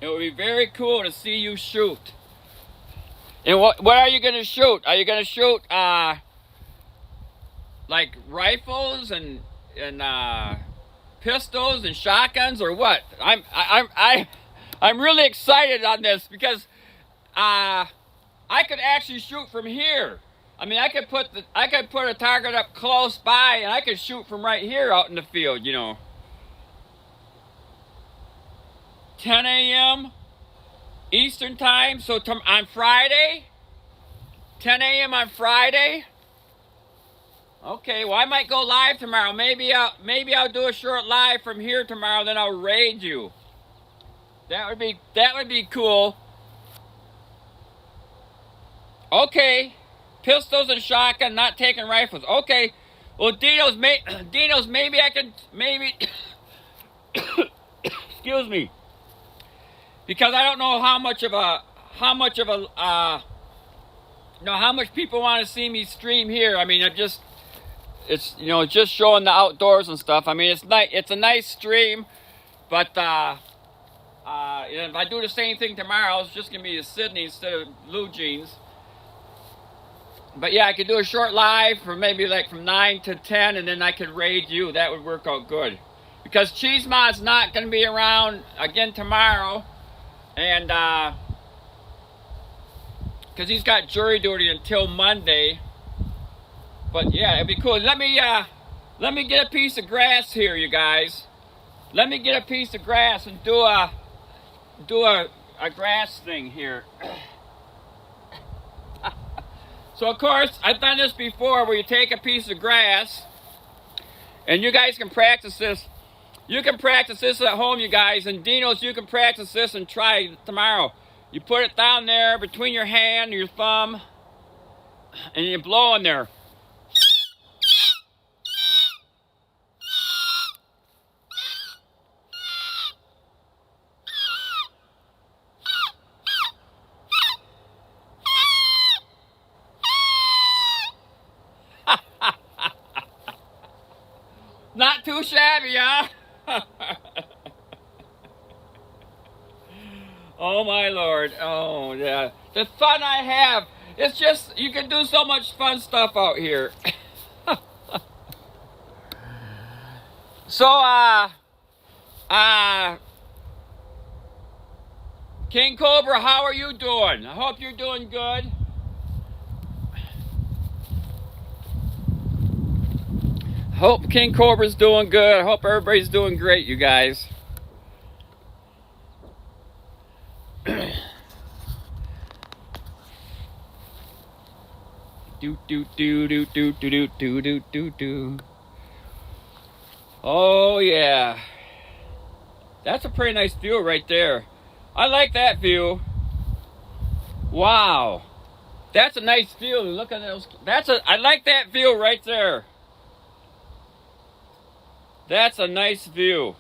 It would be very cool to see you shoot. And what are you going to shoot? Are you going to shoot like rifles and pistols and shotguns or what? I'm really excited on this because I could actually shoot from here. I mean, I could put a target up close by and I could shoot from right here out in the field, you know. 10 a.m. Eastern time, so on Friday, 10 a.m. on Friday. Okay, well I might go live tomorrow. Maybe I'll do a short live from here tomorrow. Then I'll raid you. That would be cool. Okay, pistols and shotgun, not taking rifles. Okay, well Dino's, maybe I could excuse me. Because I don't know how much people want to see me stream here. I mean, it's just showing the outdoors and stuff. I mean, it's a nice stream, but And if I do the same thing tomorrow, it's just gonna be a Sydney instead of blue jeans. But yeah, I could do a short live for maybe like from 9 to 10, and then I could raid you. That would work out good. Because Cheesemaw's not going to be around again tomorrow. And, because he's got jury duty until Monday. But yeah, it'd be cool. Let me get a piece of grass here, you guys. Let me get a piece of grass and do a grass thing here. So of course, I've done this before where you take a piece of grass, and you guys can practice this. You can practice this at home, you guys, and Dinos, you can practice this and try it tomorrow. You put it down there between your hand and your thumb, and you blow in there. Not too shabby, huh? Oh my Lord. Oh yeah. The fun I have. It's just, you can do so much fun stuff out here. So, King Cobra, how are you doing? I hope you're doing good. Hope King Cobra's doing good. I hope everybody's doing great, you guys. do do do do do do do do do do. Oh yeah, that's a pretty nice view right there. I like that view. Wow, that's a nice view. Look at those. I like that view right there. That's a nice view.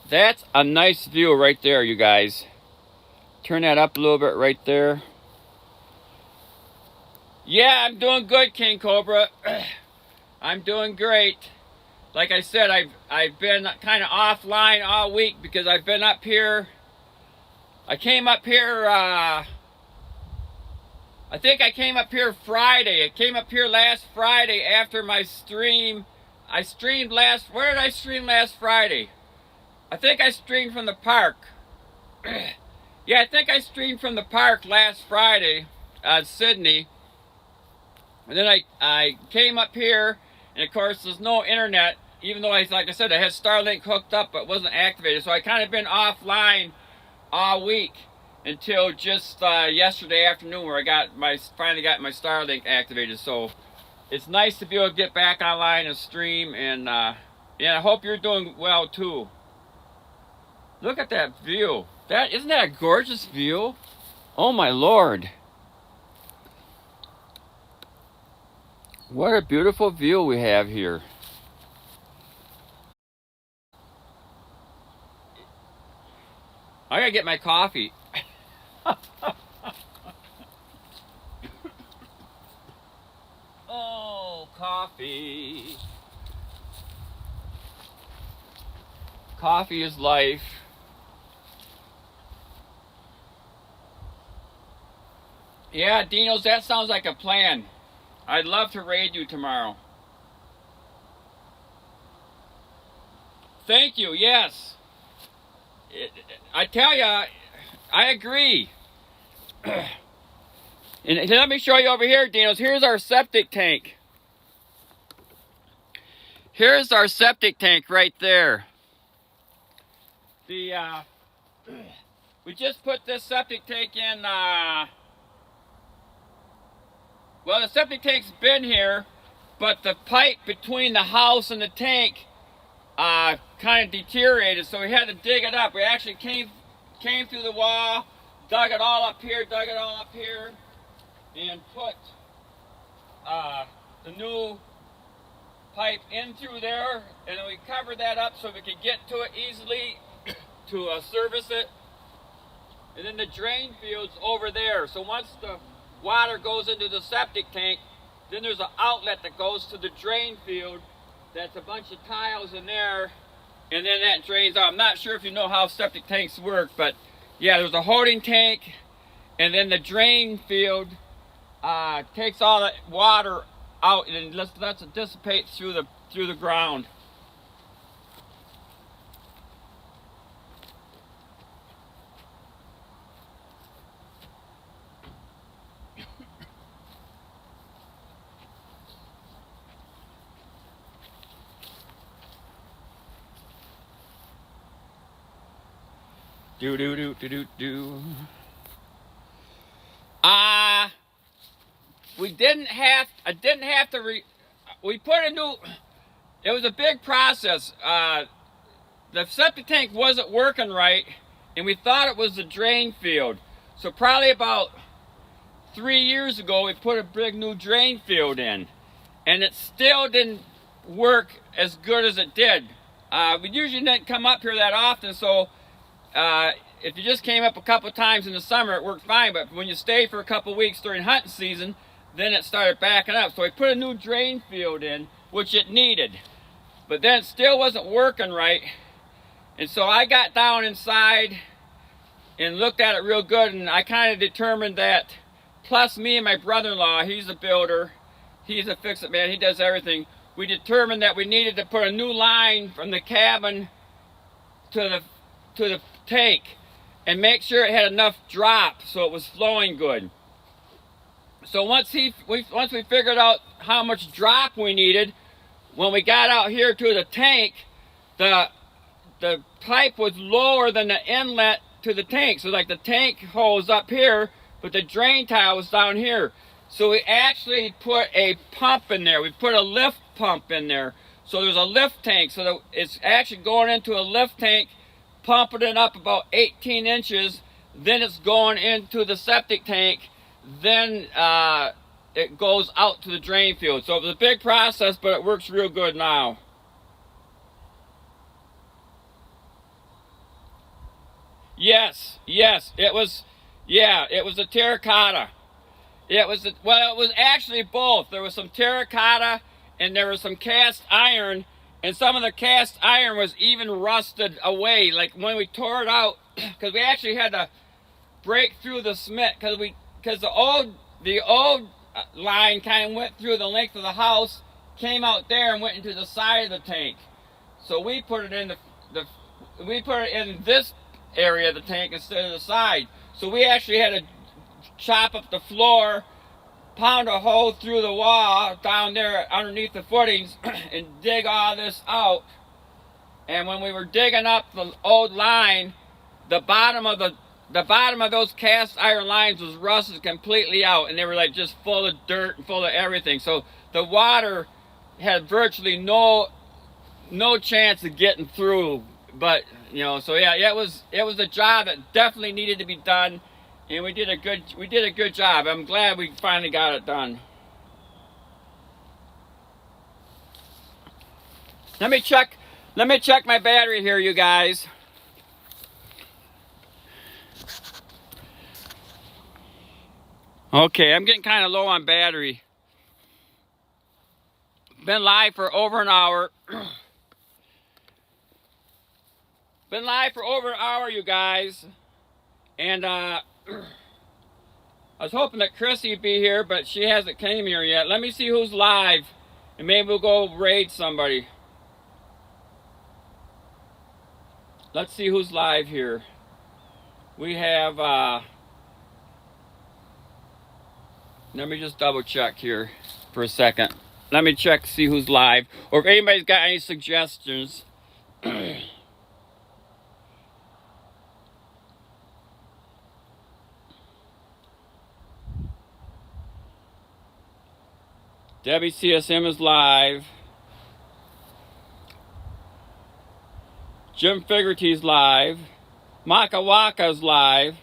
That's a nice view right there, you guys. Turn that up a little bit right there. Yeah, I'm doing good, King Cobra. I'm doing great. Like I said, I've been kind of offline all week because I've been up here. I came up here, I think I came up here Friday. I came up here last Friday after my stream. I streamed where did I stream last Friday? I think I streamed from the park. Yeah, I think I streamed from the park last Friday, Sydney. And then I came up here, and of course there's no internet, even though like I said, I had Starlink hooked up, but it wasn't activated. So I kind of been offline all week until just yesterday afternoon, where I finally got my Starlink activated. So it's nice to be able to get back online and stream, and yeah, I hope you're doing well too. Look at that view. Isn't that a gorgeous view? Oh my Lord. What a beautiful view we have here. I gotta get my coffee. Oh, coffee. Coffee is life. Yeah, Dinos, that sounds like a plan. I'd love to raid you tomorrow. Thank you, yes. I tell ya, I agree. And let me show you over here, Dinos. Here's our septic tank. Here's our septic tank right there. We just put this septic tank in, well, the septic tank's been here, but the pipe between the house and the tank kind of deteriorated, so we had to dig it up. We actually came through the wall, dug it all up here, and put the new pipe in through there, and then we covered that up so we could get to it easily to service it. And then the drain field's over there, so once the water goes into the septic tank, then there's an outlet that goes to the drain field. That's a bunch of tiles in there, and then that drains out. I'm not sure if you know how septic tanks work, but yeah, there's a holding tank, and then the drain field takes all that water out and lets it dissipate through the ground. Do do do do do do. We didn't have. I didn't have to. We put a new. It was a big process. The septic tank wasn't working right, and we thought it was the drain field. So probably about 3 years ago, we put a big new drain field in, and it still didn't work as good as it did. We usually didn't come up here that often, so. If you just came up a couple times in the summer, it worked fine, but when you stay for a couple weeks during hunting season, then it started backing up. So we put a new drain field in, which it needed, but then it still wasn't working right. And so I got down inside and looked at it real good, and I kind of determined that, plus me and my brother-in-law, he's a builder, he's a fix-it man, he does everything. We determined that we needed to put a new line from the cabin to the tank and make sure it had enough drop so it was flowing good. So once we figured out how much drop we needed, when we got out here to the tank, the pipe was lower than the inlet to the tank. So like the tank hose up here, but the drain tile was down here. So we actually put a pump in there. We put a lift pump in there. So there's a lift tank. So that it's actually going into a lift tank, pumping it up about 18 inches, then it's going into the septic tank, then it goes out to the drain field. So it was a big process, but it works real good now. Yes, it was a terracotta. It was actually both. There was some terracotta and there was some cast iron. And some of the cast iron was even rusted away. Like when we tore it out, because we actually had to break through the cement, because the old line kind of went through the length of the house, came out there and went into the side of the tank. So we put it in this area of the tank instead of the side. So we actually had to chop up the floor, pound a hole through the wall down there underneath the footings and dig all this out. And when we were digging up the old line, the bottom of those cast iron lines was rusted completely out, and they were like just full of dirt and full of everything. So the water had virtually no chance of getting through. But so yeah, it was a job that definitely needed to be done. And we did a good job. I'm glad we finally got it done. Let me check my battery here, you guys. Okay, I'm getting kind of low on battery. Been live for over an hour. Been live for over an hour, you guys. And I was hoping that Chrissy would be here, but she hasn't came here yet. Let me see who's live, and maybe we'll go raid somebody. Let's see who's live here. We have, let me just double check here for a second. Let me check, see who's live, or if anybody's got any suggestions. Debbie CSM is live. Jim Figerty's live. Maka Waka's live.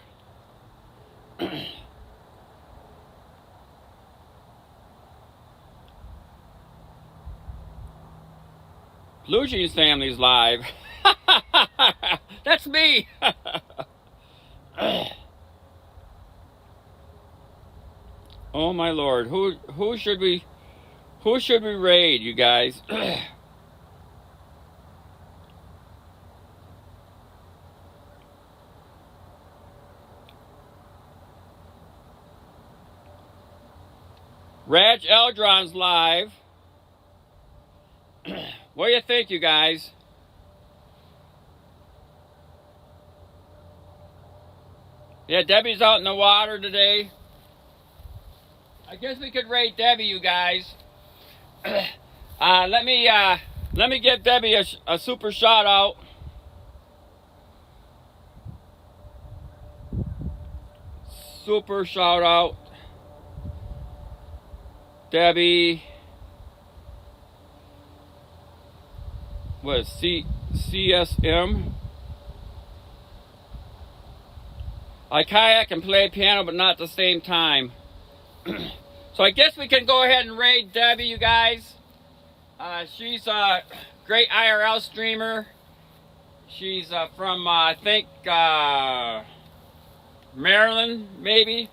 Blue Jeans family's live. That's me. Oh my Lord, who should we raid, you guys? Raj Eldron's live. What do you think, you guys? Yeah, Debbie's out in the water today. I guess we could raid Debbie, you guys. Let me give Debbie a super shout out. Super shout out, Debbie. What is CSM? I kayak and play piano, but not at the same time. So I guess we can go ahead and raid Debbie, you guys. She's a great IRL streamer. She's from, I think, Maryland, maybe.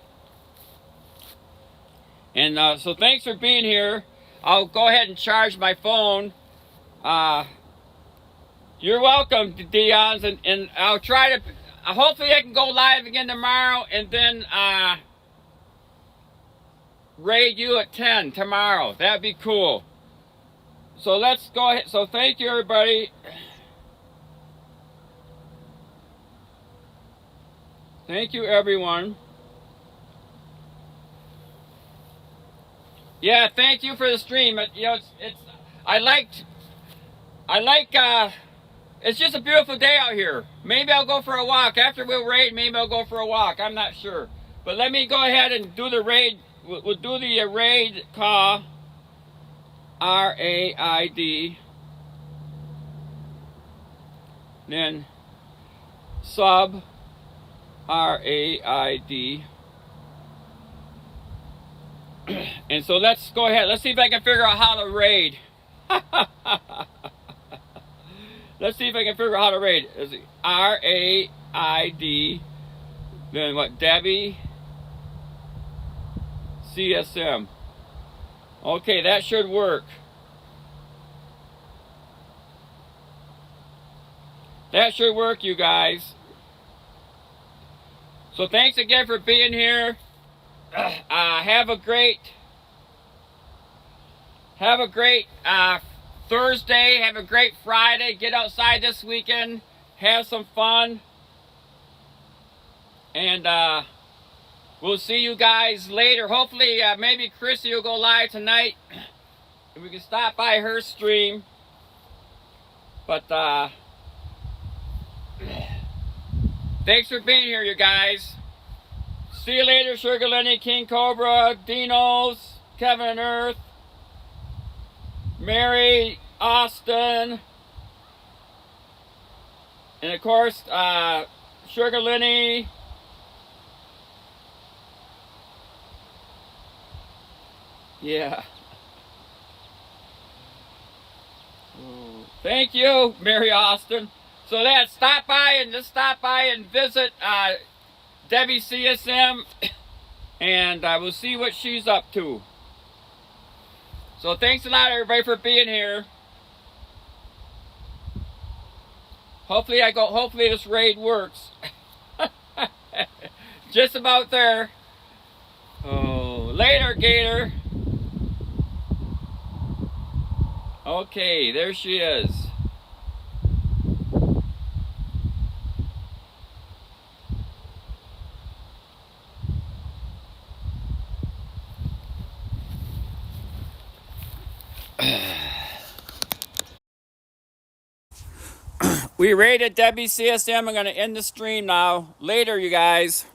And so thanks for being here. I'll go ahead and charge my phone. You're welcome, Dion's, and I'll try to, hopefully I can go live again tomorrow, and then raid you at 10 tomorrow. That'd be cool. So let's go ahead. So thank you, everybody. Thank you, everyone. Yeah, thank you for the stream. You know, it's just a beautiful day out here. Maybe I'll go for a walk after we'll raid. Maybe I'll go for a walk. I'm not sure. But let me go ahead and do the raid. We'll do the raid call. R-A-I-D. Then sub. R-A-I-D. And so let's go ahead. Let's see if I can figure out how to raid. Let's see if I can figure out how to raid. Is it R-A-I-D. Then what? Debbie. CSM. Okay, that should work. That should work, you guys. So thanks again for being here. Have a great Thursday. Have a great Friday. Get outside this weekend. Have some fun. And we'll see you guys later. Hopefully, maybe Chrissy will go live tonight. And we can stop by her stream. But thanks for being here, you guys. See you later, Sugar Lenny, King Cobra, Dinos, Kevin and Earth, Mary, Austin, and of course, Sugar Lenny. Yeah. Thank you, Mary Austin. So let's stop by and visit Debbie CSM, and we'll see what she's up to. So thanks a lot, everybody, for being here. Hopefully this raid works. Just about there. Oh, later, Gator. Okay, there she is. We raided Debbie CSM. I'm going to end the stream now. Later, you guys.